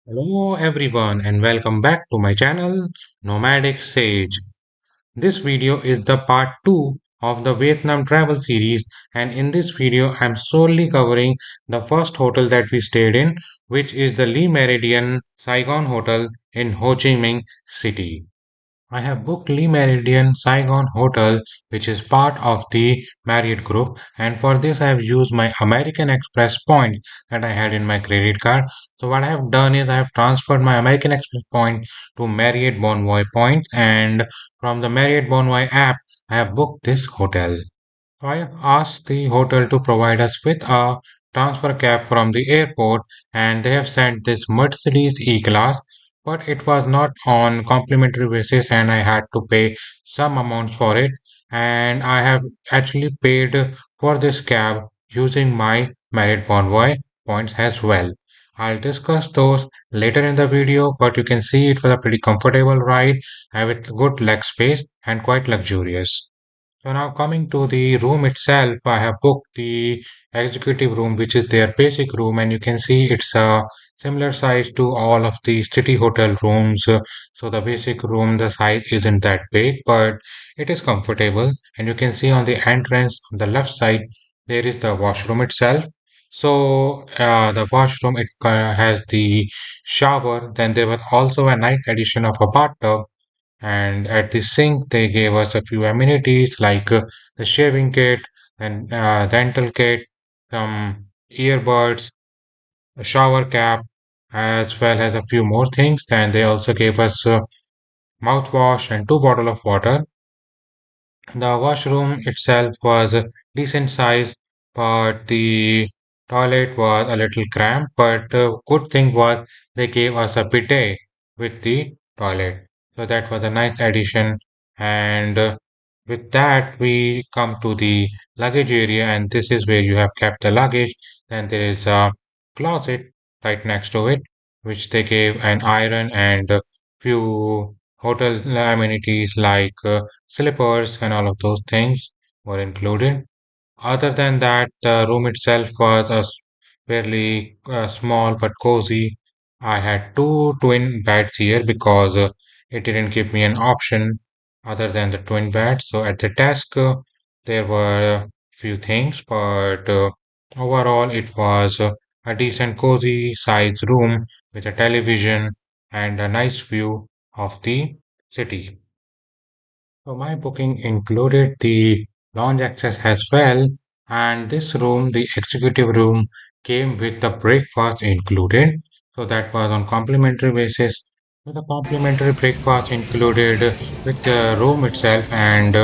Hello everyone and welcome back to my channel Nomadic Sage. This video is the part 2 of the Vietnam travel series, and in this video I'm solely covering the first hotel that we stayed in, which is the Le Meridien Saigon Hotel in Ho Chi Minh City. I have booked Le Méridien Saigon Hotel, which is part of the Marriott group, and for this I have used my American Express points that I had in my credit card. So what I have done is I have transferred my American Express point to Marriott Bonvoy points, and from the Marriott Bonvoy app, I have booked this hotel. So I asked the hotel to provide us with a transfer cab from the airport, and they have sent this Mercedes E-Class, but it was not on complimentary basis, and I had to pay some amounts for it. And I have actually paid for this cab using my Merit Convoy points as well. I'll discuss those later in the video, but you can see it was a pretty comfortable ride, with good leg space and quite luxurious. So now coming to the room itself, I have booked the executive room, which is their basic room, and you can see it's a similar size to all of the city hotel rooms. So the basic room, the size isn't that big, but it is comfortable. And you can see on the entrance on the left side, there is the washroom itself. So the washroom it has the shower. Then there was also a nice addition of a bathtub, and at the sink, they gave us a few amenities like the shaving kit and dental kit, some earbuds, a shower cap, as well as a few more things. Then they also gave us mouthwash and two bottles of water. The washroom itself was a decent size, but the toilet was a little cramped. But the good thing was they gave us a bidet with the toilet. So that was a nice addition. And with that, we come to the luggage area, and this is where you have kept the luggage. Then there is a closet right next to it, which they gave an iron and a few hotel amenities like slippers and all of those things were included. Other than that, the room itself was fairly small but cozy. I had two twin beds here because it didn't give me an option other than the twin bed. So at the desk, there were a few things, but overall, it was a decent, cozy sized room with a television and a nice view of the city. So my booking included the lounge access as well, and this room, the executive room, came with the breakfast included. So that was on complimentary basis. So the complimentary breakfast included with the room itself, and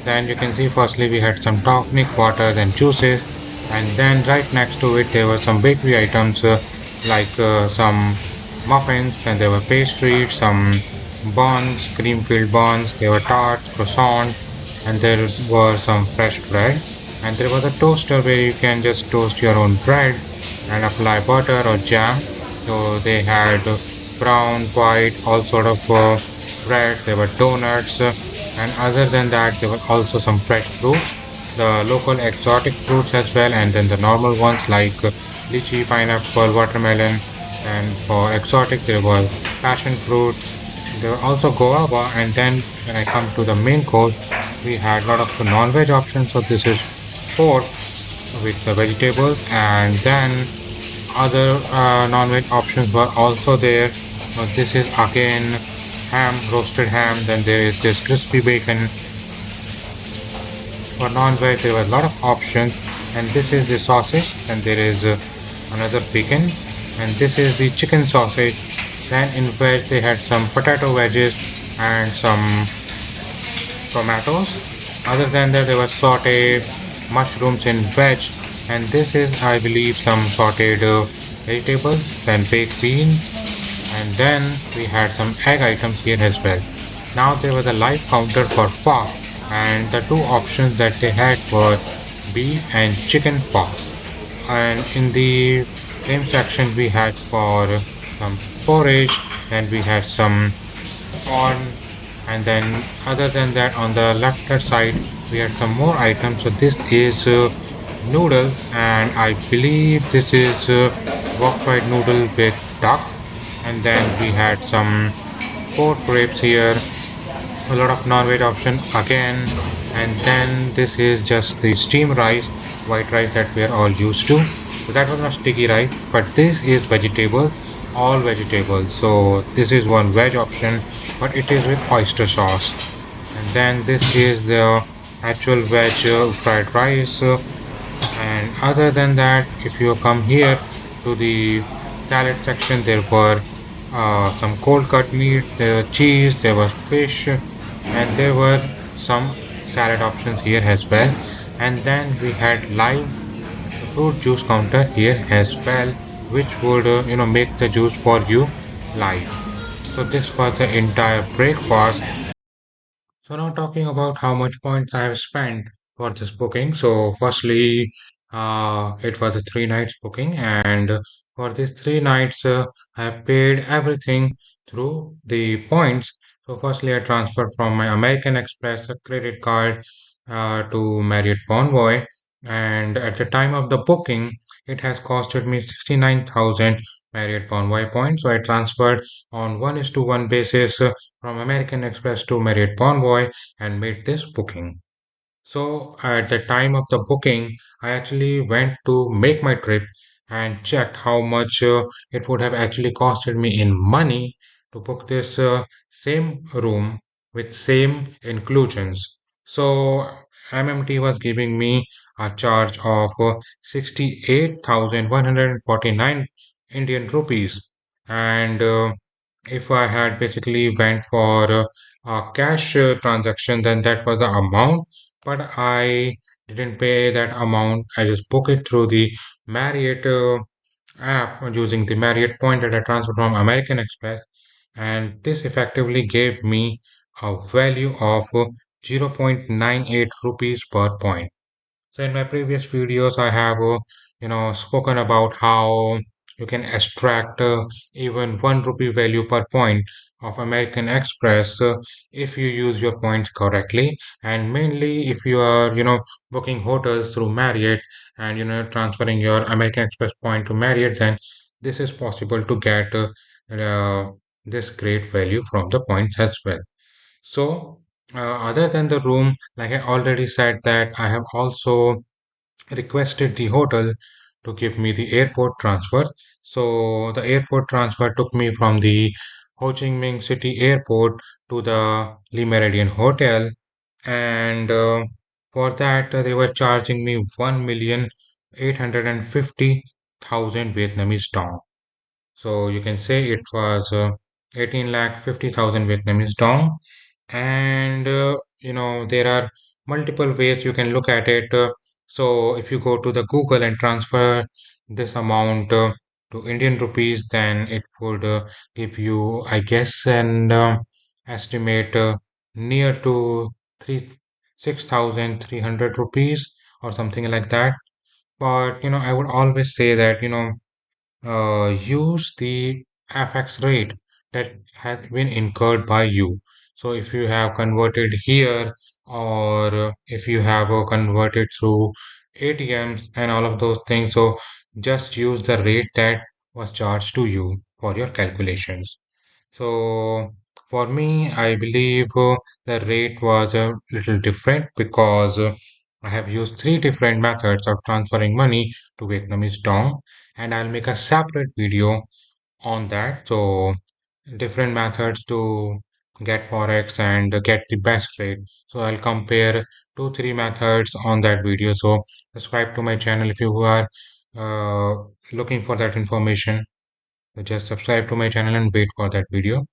then you can see firstly we had some tonic waters and juices, and then right next to it there were some bakery items like some muffins, and there were pastries, some buns, cream-filled buns, there were tarts, croissant, and there were some fresh bread. And there was a toaster where you can just toast your own bread and apply butter or jam. So they had brown, white, all sort of bread. There were donuts, and other than that, there were also some fresh fruits, the local exotic fruits as well, and then the normal ones like lychee, pineapple, watermelon, and for exotic there was passion fruit. There were also guava, and then when I come to the main course, we had a lot of the non-veg options. So this is pork with the vegetables, and then other non-veg options were also there. This is again ham, roasted ham. Then there is this crispy bacon. For non-veg, there were a lot of options, and this is the sausage. And there is another bacon, and this is the chicken sausage. Then in veg, they had some potato wedges and some tomatoes. Other than that, there was sauteed mushrooms in veg, and this is, I believe, some sauteed vegetables, then baked beans, and then we had some egg items here as well. Now there was a live counter for pho, and the two options that they had were beef and chicken pho. And in the same section, we had for some porridge, then we had some corn, and then other than that on the left hand side we had some more items. So this is noodles, and I believe this is wok fried noodle with duck. and then we had some pork ribs here, a lot of non-veg option again, and then this is just the steamed rice, white rice that we are all used to. So that was not sticky rice, but this is vegetable, all vegetables. So this is one veg option, but it is with oyster sauce. And then this is the actual veg fried rice. And other than that, if you come here to the salad section, there were some cold cut meat, there was cheese, there was fish, and there were some salad options here as well. And then we had live fruit juice counter here as well, which would make the juice for you live. So this was the entire breakfast. So now talking about how much points I have spent for this booking. So firstly, it was a 3 nights booking, and for these 3 nights, I have paid everything through the points. So firstly, I transferred from my American Express credit card to Marriott Bonvoy, and at the time of the booking, it has costed me 69,000 Marriott Bonvoy points. So I transferred on 1:1 basis from American Express to Marriott Bonvoy and made this booking. So at the time of the booking, I actually went to make my trip and checked how much it would have actually costed me in money to book this same room with same inclusions. So MMT was giving me a charge of 68,149 Indian rupees, and if I had basically went for a cash transaction, then that was the amount, but I didn't pay that amount. I just book it through the Marriott app using the Marriott point that I transferred from American Express, and this effectively gave me a value of 0.98 rupees per point. So in my previous videos, I have spoken about how you can extract even 1 rupee value per point of American Express if you use your points correctly, and mainly if you are booking hotels through Marriott and transferring your American Express point to Marriott, then this is possible to get uh, this great value from the points as well. So other than the room, like I already said, that I have also requested the hotel to give me the airport transfer. So the airport transfer took me from the Ho Chi Minh City Airport to the Le Meridien Hotel, and for that they were charging me 1,850,000 Vietnamese dong. So you can say it was 18 lakh 50,000 Vietnamese dong, and there are multiple ways you can look at it. So if you go to the Google and transfer this amount to Indian rupees, then it would give you, I guess, an estimate near to 3 6,300 rupees or something like that. But I would always say that use the FX rate that has been incurred by you. So if you have converted here, or if you have converted through ATMs and all of those things, so just use the rate that was charged to you for your calculations. So for me, I believe the rate was a little different because I have used three different methods of transferring money to Vietnamese dong, and I'll make a separate video on that. So different methods to get forex and get the best rate. So I'll compare two, three methods on that video. So subscribe to my channel if you are looking for that information. So just subscribe to my channel and wait for that video.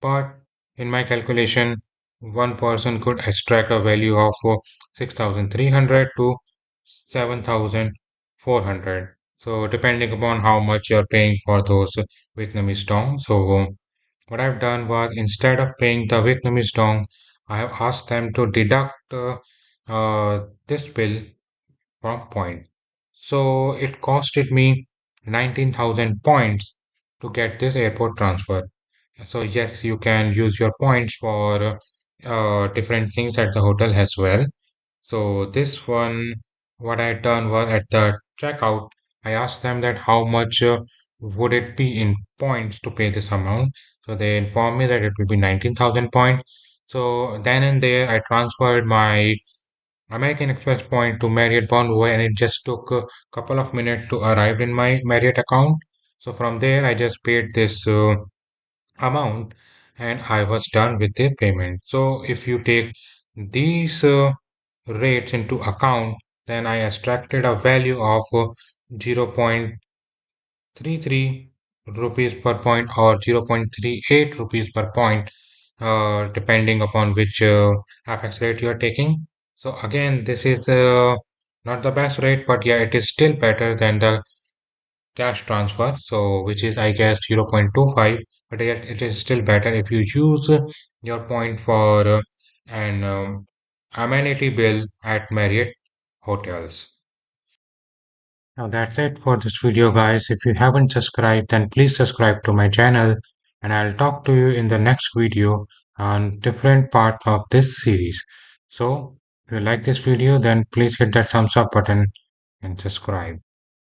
But in my calculation, one person could extract a value of 6,300 to 7,400. So depending upon how much you're paying for those Vietnamese dong. So what I've done was, instead of paying the Vietnamese dong, I have asked them to deduct this bill from point. So it costed me 19,000 points to get this airport transfer. So yes, you can use your points for different things at the hotel as well. So this one, what I done was, at the checkout, I asked them that how much would it be in points to pay this amount? So they informed me that it will be 19,000 points. So then and there, I transferred my American Express point to Marriott Bonvoy, and it just took a couple of minutes to arrive in my Marriott account. So from there, I just paid this amount and I was done with the payment. So if you take these rates into account, then I extracted a value of 0.33 rupees per point or 0.38 rupees per point, depending upon which FX rate you are taking. So again, this is not the best rate, but yeah, it is still better than the cash transfer, so which is I guess 0.25, but yet it is still better if you use your point for an amenity bill at Marriott hotels. Now that's it for this video, guys. If you haven't subscribed, then please subscribe to my channel, and I'll talk to you in the next video on different part of this series. So if you like this video, then please hit that thumbs up button and subscribe.